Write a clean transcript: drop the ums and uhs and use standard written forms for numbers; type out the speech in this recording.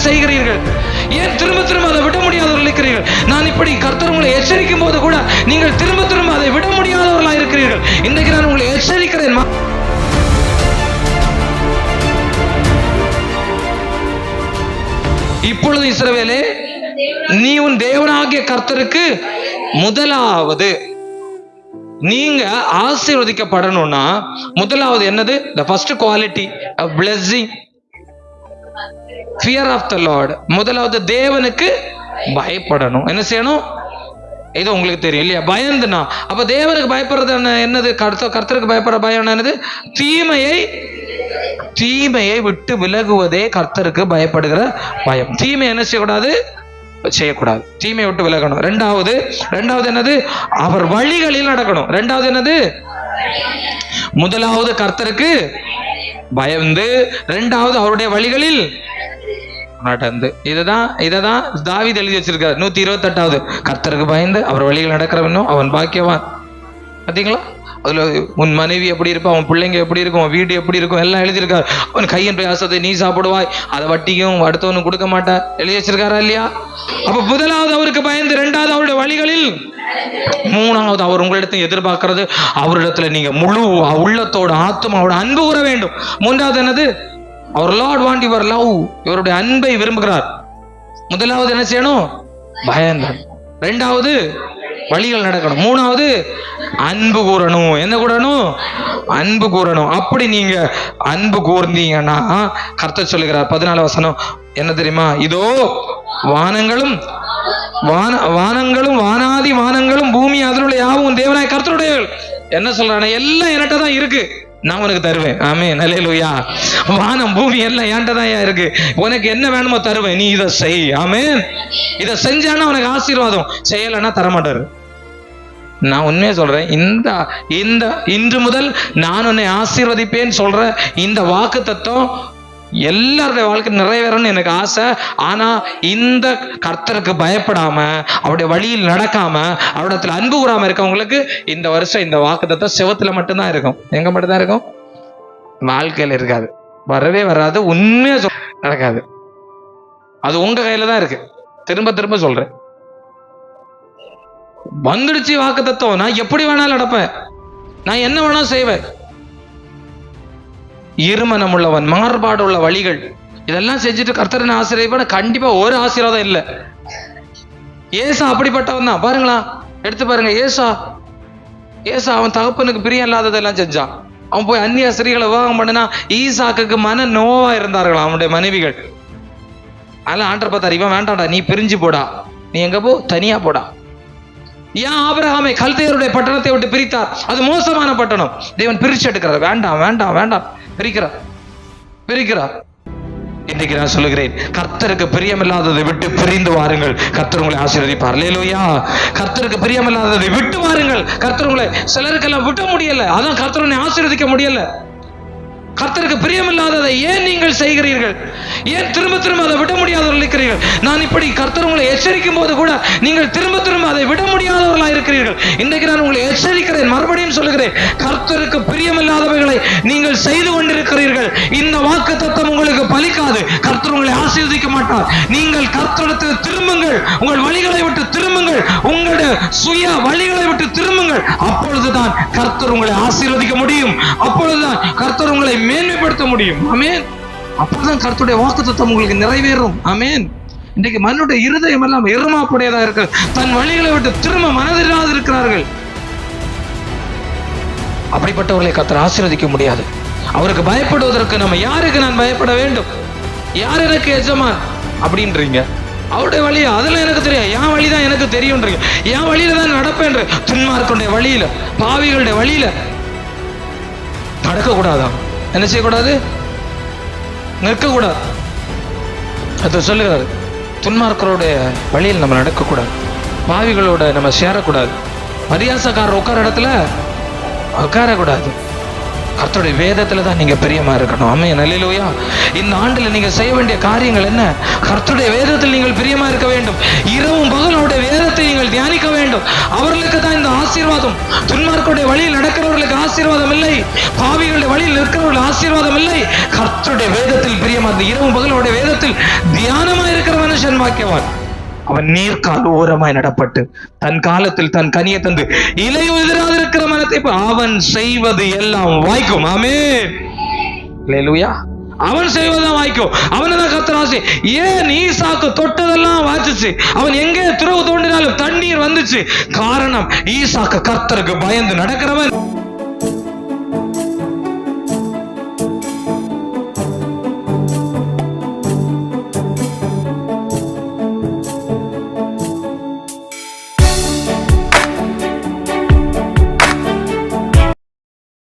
செய்கிறீர்கள்? ஏன் திரும்ப திரும்ப அதை விட முடியாதவர்கள் இருக்கிறீர்கள்? நான் இப்படி கர்த்தர் உங்களை எச்சரிக்கும் போது கூட நீங்கள் திரும்ப திரும்ப அதை விட முடியாதவர்களாக இருக்கிறீர்கள். இன்றைக்கு நான் உங்களை எச்சரிக்கிறேன். இப்பொழுது இஸ்ரவேலே, நீ உன் தேவனாகிய கர்த்தருக்கு முதலாவது, நீங்க ஆசீர்வதிக்கப்படணும்னா முதலாவது என்னது? the first quality of blessing, fear of the Lord. முதலாவது தேவனுக்கு பயப்படணும். என்ன செய்யணும்? இது உங்களுக்கு தெரியும் இல்லையா? பயந்துனா அப்ப தேவனுக்கு பயப்படுறது என்னது? கர்த்தருக்கு பயப்படுற பயம் என்னது? தீமையை விட்டு விலகுவதே கர்த்தருக்கு பயப்படுகிற பயம். தீமை என்ன செய்யக்கூடாது? செய்யக்கூடாது. தீமையை விட்டு விலகணும். ரெண்டாவது என்னது? அவர் வழிகளில் நடக்கணும். ரெண்டாவது என்னது? முதலாவது கர்த்தருக்கு பயந்து, ரெண்டாவது அவருடைய வழிகளில் நடந்து. இததான் தாவீது எழுதி வச்சிருக்காரு 128வது. கர்த்தருக்கு பயந்து அவர் வழியில் நடக்கிறவனும் அவன் பாக்கியவான். பார்த்தீங்களா? அதுல உன் மனைவி எப்படி இருப்பா, அவன் பிள்ளைங்க எப்படி இருக்கும், அவன் வீடு எப்படி இருக்கும் எல்லாம் எழுதியிருக்காரு. அவன் கையின் பிரயாசத்தை நீ சாப்பிடுவாய், அதை வட்டியும் அடுத்தவனும் கொடுக்க மாட்டா, எழுதி வச்சிருக்காரா இல்லையா? அப்ப முதலாவது அவருக்கு பயந்து, ரெண்டாவது அவருடைய வழிகளில், மூணாவது அவர் உங்களிடத்தை எதிர்பார்க்கிறது அவரிடத்துல நீங்க முழு உள்ளத்தோட ஆத்மாவோட அன்பு கூற வேண்டும். மூன்றாவது என்னது? அவர் லார்ட் வாண்ட் யுவர் லவ், இவருடைய அன்பை விரும்புகிறார். முதலாவது என்ன செய்யணும்? பயந்தான். ரெண்டாவது வழிகள் நடக்கணும். மூணாவது அன்பு கூறணும். என்ன கூறணும்? அன்பு கூறணும். அப்படி நீங்க அன்பு கூர்ந்தீங்கன்னா கர்த்தர் சொல்லுகிறார் 14 வசனம் என்ன தெரியுமா? இதோ வானங்களும் வானாதி வானங்களும் பூமி அதில் உள்ள யாவும் தேவனாய் கர்த்தருடையவர்கள். என்ன சொல்றானே? எல்லாம் என்கிட்ட தான் இருக்கு, நான் உனக்கு தருவேன். ஆமென், அல்லேலூயா. வானம் பூமி எல்லாம் என்கிட்ட தான் இருக்கு, உனக்கு என்ன வேணுமோ தருவேன், நீ இதை செய். ஆமென். இதை செஞ்சானா உனக்கு ஆசீர்வாதம், செய்யலைன்னா தரமாட்டாரு. நான் உண்மையா சொல்றேன், இன்று முதல் நான் உன்னை ஆசீர்வதிப்பேன்னு சொல்ற இந்த வாக்கு தத்துவம் எல்லாருடைய வாழ்க்கை நிறைவேறணும்னு எனக்கு ஆசை. ஆனா இந்த கர்த்தருக்கு பயப்படாம, அவருடைய வழியில் நடக்காம, அவரிடத்துல அன்பு கூறாம இருக்கவங்களுக்கு இந்த வருஷம் இந்த வாக்கு தத்துவம் செவத்துல மட்டும்தான் இருக்கும். எங்க மட்டும்தான் இருக்கும்? வாழ்க்கையில இருக்காது, வரவே வராது. உண்மையா நடக்காது. அது உங்க கையில தான் இருக்கு. திரும்ப திரும்ப சொல்றேன், வந்துடுச்சு வாக்கு தத்துவம், நான் எப்படி வேணாலும் நடப்பேன், நான் என்ன வேணாலும் செய்வேன். இருமனம் உள்ளவன், மாறுபாடு உள்ள வழிகள், இதெல்லாம் செஞ்சுட்டு கர்த்தரனை ஆசீர்வதிப்பான கண்டிப்பா ஒரு ஆசீர்வாதம் இல்லை. ஏசா அப்படிப்பட்டவன் தான். பாருங்களா, எடுத்து பாருங்க. ஏசா அவன் தகப்பனுக்கு பிரியம் இல்லாததெல்லாம் செஞ்சான். அவன் போய் அந்நிய ஸ்திரீகளை விவாகம் பண்ணினா ஈசாக்குக்கு மன நோவா இருந்தார்களாம் அவனுடைய மனைவிகள். அதெல்லாம் ஆண்டர் பார்த்தார், இவன் வேண்டாம்டா, நீ பிரிஞ்சு போடா, நீ எங்க போ, தனியா போடா. ஏன் ஆபிரகாமை கல்தேயருடைய பட்டணத்தை விட்டு பிரித்தார்? அது மோசமான பட்டணம். தேவன் பிரிச்சு எடுக்கிறார். வேண்டாம் வேண்டாம் வேண்டாம், பிரிக்கிறார். இன்றைக்கு நான் சொல்லுகிறேன், கர்த்தருக்கு பிரியமில்லாததை விட்டு பிரிந்து வாருங்கள், கர்த்தர் உங்களை ஆசீர்வதிப்பார். அல்லேலூயா. கர்த்தருக்கு பிரியமில்லாததை விட்டு வாருங்கள், கர்த்தர் உங்களை. சிலருக்கெல்லாம் விட முடியல, அதான் கர்த்தர் உன்னை ஆசீர்வதிக்க முடியல. கர்த்தருக்கு பிரியமில்லாததை ஏன் நீங்கள் செய்கிறீர்கள்? ஏன் திரும்ப திரும்ப அதை விட முடியாதவர்கள் இருக்கிறீர்கள்? நான் இப்படி கர்த்தர் உங்களை எச்சரிக்கும் போது கூட நீங்கள் திரும்ப திரும்ப அதை விட முடியாதவர்களாக இருக்கிறீர்கள். இன்றைக்கு நான் உங்களை எச்சரிக்கிறேன், மறுபடியும் சொல்லுகிறேன், கர்த்தருக்கு பிரியமில்லாதவைகளை நீங்கள் செய்து கொண்டிருக்கிறீர்கள். இந்த வாக்கு தத்துவம் உங்களுக்கு பலிக்காது. கர்த்தர் உங்களை ஆசீர்வதிக்க மாட்டார். நீங்கள் கர்த்தரிடத்தில் திரும்புங்கள், உங்கள் வழிகளை விட்டு திரும்புங்கள், உங்களுடைய சுய வழிகளை விட்டு திரும்புங்கள். அப்பொழுதுதான் கர்த்தர் உங்களை ஆசீர்வதிக்க முடியும். அப்பொழுதுதான் கர்த்தர் உங்களை மேன்மைப்படுத்த முடியும். ஆமென். அப்பதான் கர்த்தருடைய வாக்குத்தத்தம் உங்களுக்கு நிறைவேறும். ஆமென். இன்றைக்கு மனுடைய இருதயம் எல்லாம் எருமாப்புடையதா இருக்கு, தன் வழிகளை விட்டு திரும்ப மனதில்லாது இருக்கிறார்கள். அப்படிப்பட்டவர்களை கர்த்தர் ஆசீர்வதிக்க முடியாது. அவருக்கு பயப்படுவதற்கு நம்ம யாருக்கு நான் பயப்பட வேண்டும்? யார் எனக்கு எஜமான் அப்படின்றீங்க? அவருடைய வழியா? அதெல்லாம் எனக்கு தெரியும், என் வழிதான் எனக்கு தெரியும்ன்றீங்க. என் வழியில தான் நடப்பேன். துன்மார்க்கனுடைய வழியில, பாவிகளுடைய வழியில நடக்கக்கூடாதான். என்ன செய்யக்கூடாது? நிற்கக்கூடாது. அது சொல்லுகிறாரு, துன்மார்க்கருடைய வழியில் நம்ம நடக்கக்கூடாது, பாவிகளோட நம்ம சேரக்கூடாது, பரியாசக்காரர் உட்கார இடத்துல உட்காரக்கூடாது. கர்த்தருடைய வேதத்துல தான் நீங்க பிரியமா இருக்கணும். ஆமென், அல்லேலூயா. இந்த ஆண்டுல நீங்க செய்ய வேண்டிய காரியங்கள் என்ன? கர்த்தருடைய வேதத்தில் நீங்கள் பிரியமா இருக்க வேண்டும். இரவும் பகல் அவருடைய வேதத்தை நீங்கள் தியானிக்க வேண்டும். அவர்களுக்கு தான் இந்த ஆசீர்வாதம். துன்மார்க்கருடைய வழியில் நடக்கிறவர்களுக்கு ஆசீர்வாதம் இல்லை, பாவிகளுடைய வழியில் இருக்கிறவர்கள் ஆசீர்வாதம் இல்லை. கர்த்தருடைய வேதத்தில் பிரியமா இருந்து இரவும் பகல் அவருடைய வேதத்தில் தியானமா இருக்கிற மனுஷன் பாக்கியவான். அவன் நீர்க்கால் ஓரமாய் நடப்பட்டு தன் காலத்தில் தன் கனியை தந்து இலையும் எதிராக இருக்கிற மரத்தை அவன் செய்வது எல்லாம் வாய்க்கும். ஆமென், அல்லேலூயா. அவன் செய்வதான் வாய்க்கும். அவனதான் கர்த்தர் ஆசை. ஏன் ஈசாக்கு தொட்டதெல்லாம் வாய்ச்சிச்சு. அவன் எங்கே துறவு தோண்டினாலும் தண்ணீர் வந்துச்சு. காரணம் ஈசாக்கு கர்த்தருக்கு பயந்து நடக்கிறவன்.